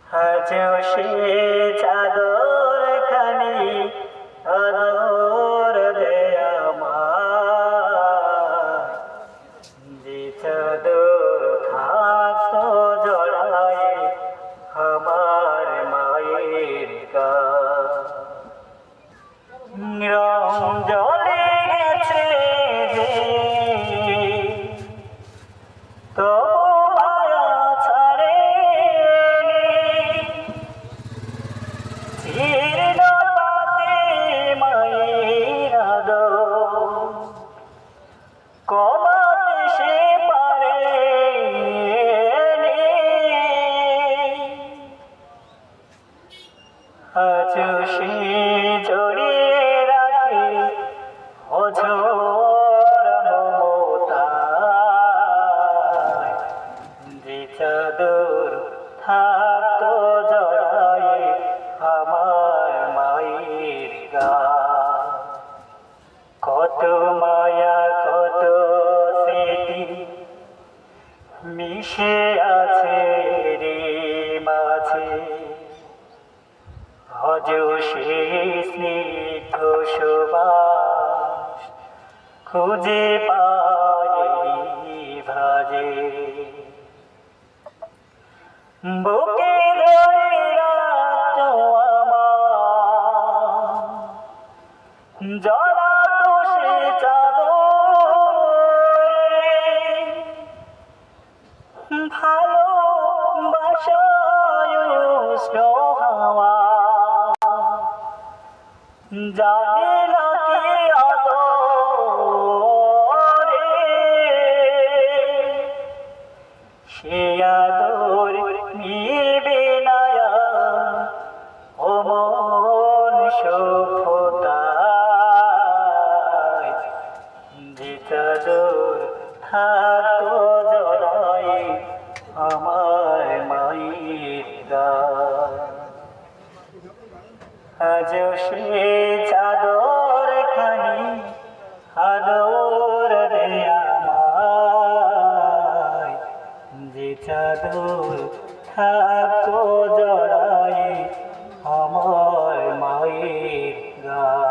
আজও সে চাদর খানি আদর দেয় আমায়, যে চাদর থাকতো জড়ায় আমার মায়ের গায়ে। রং জ্বলে গেছে যে তবু মায়া ছাড়েনি, জীর্ণ পাতে মায়ের আদর কমাতে সে পারেনি। আজও সে জড়িয়ে রাখে অঝোর মমতায়, যে চাদর থাকতো জড়ায় আমার মায়ের গায়ে। কত মায়া কত স্মৃতি মিশে আছে রে মাঝে, আজও সেই স্নিগ্ধ সুবাস খুঁজে পাইনি ভাজে। বুকে ধরে রাখতো আমার, জড়াতো সে চাদরে, ভালোবাসায় উষ্ণ হাওয়া জানে না কি আদরে, সে আদর নিবে না ও মন সভ্যতায়, যে চাদর থাকতো জড়ায় আমার মায়ের গায়ে। আজও সে চাদর খানি আদর দেয় আমায়, যে চাদর থাকতো জড়ায় আমার মায়ের গায়ে।